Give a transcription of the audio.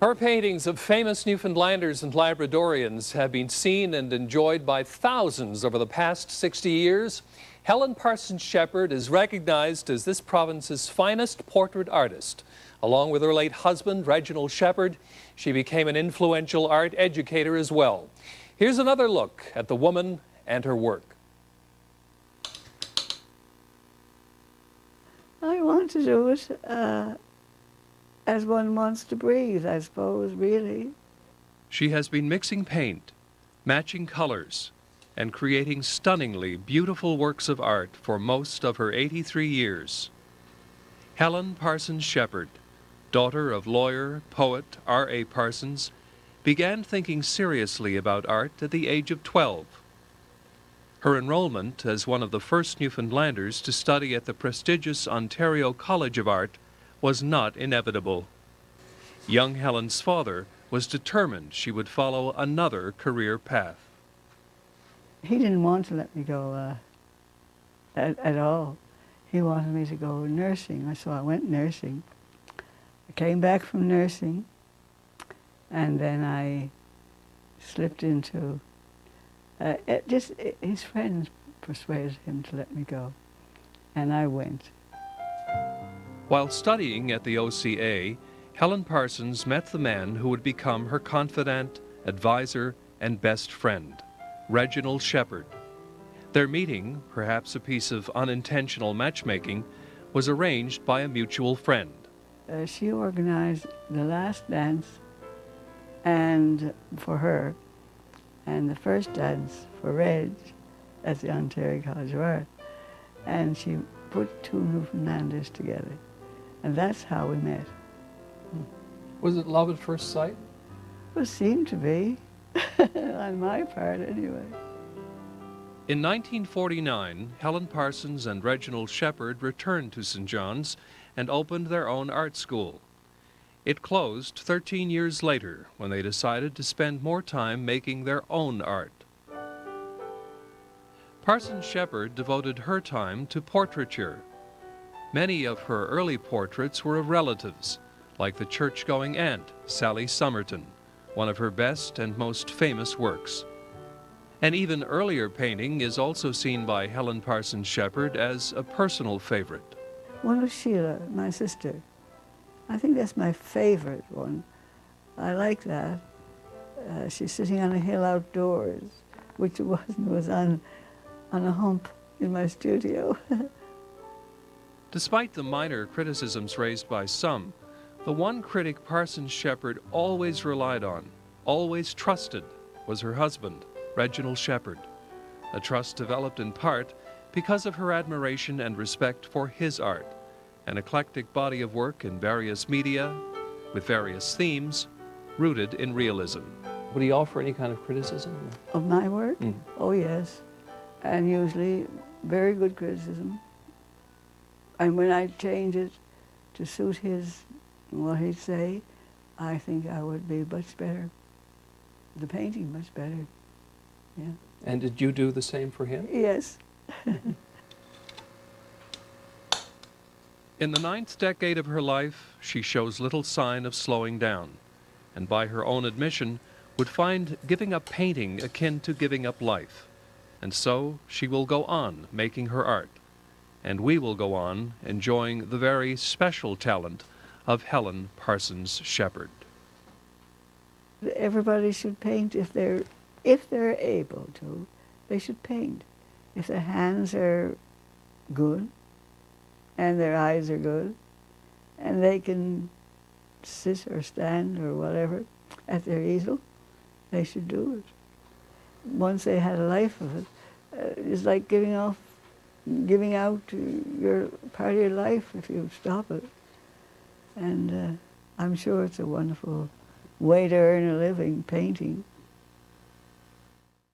Her paintings of famous Newfoundlanders and Labradorians have been seen and enjoyed by thousands over the past 60 years. Helen Parsons Shepherd is recognized as this province's finest portrait artist. Along with her late husband, Reginald Shepherd, she became an influential art educator as well. Here's another look at the woman and her work. I want to do it as one wants to breathe, I suppose, really. She has been mixing paint, matching colors, and creating stunningly beautiful works of art for most of her 83 years. Helen Parsons Shepherd, daughter of lawyer, poet R.A. Parsons, began thinking seriously about art at the age of 12. Her enrollment as one of the first Newfoundlanders to study at the prestigious Ontario College of Art was not inevitable. Young Helen's father was determined she would follow another career path. He didn't want to let me go at all. He wanted me to go nursing, so I went nursing. I came back from nursing, and then I slipped into, his friends persuaded him to let me go, and I went. While studying at the OCA, Helen Parsons met the man who would become her confidant, advisor, and best friend, Reginald Shepherd. Their meeting, perhaps a piece of unintentional matchmaking, was arranged by a mutual friend. She organized the last dance and for her, and the first dance for Reg at the Ontario College of Art. And she put two Newfoundlanders together. And that's how we met. Was it love at first sight? Well, it seemed to be, on my part anyway. In 1949, Helen Parsons and Reginald Shepherd returned to St. John's and opened their own art school. It closed 13 years later when they decided to spend more time making their own art. Parsons Shepherd devoted her time to portraiture. Many of her early portraits were of relatives, like the church-going aunt, Sally Somerton, one of her best and most famous works. An even earlier painting is also seen by Helen Parsons Shepherd as a personal favorite. One was Sheila, my sister. I think that's my favorite one. I like that. She's sitting on a hill outdoors, which it was on a hump in my studio. Despite the minor criticisms raised by some, the one critic Parsons Shepherd always relied on, always trusted, was her husband, Reginald Shepherd. A trust developed in part because of her admiration and respect for his art, an eclectic body of work in various media, with various themes, rooted in realism. Would he offer any kind of criticism? Of my work? Oh, yes. And usually very good criticism. And when I change it to suit what he'd say, I think I would be much better. The painting much better, yeah. And did you do the same for him? Yes. In the 9th decade of her life, she shows little sign of slowing down, and by her own admission, would find giving up painting akin to giving up life. And so she will go on making her art. And we will go on enjoying the very special talent of Helen Parsons Shepherd. Everybody should paint if they're able to. They should paint. If their hands are good, and their eyes are good, and they can sit or stand or whatever at their easel, they should do it. Once they had a life of it, it's like giving out your part of your life if you stop it. And I'm sure it's a wonderful way to earn a living, painting.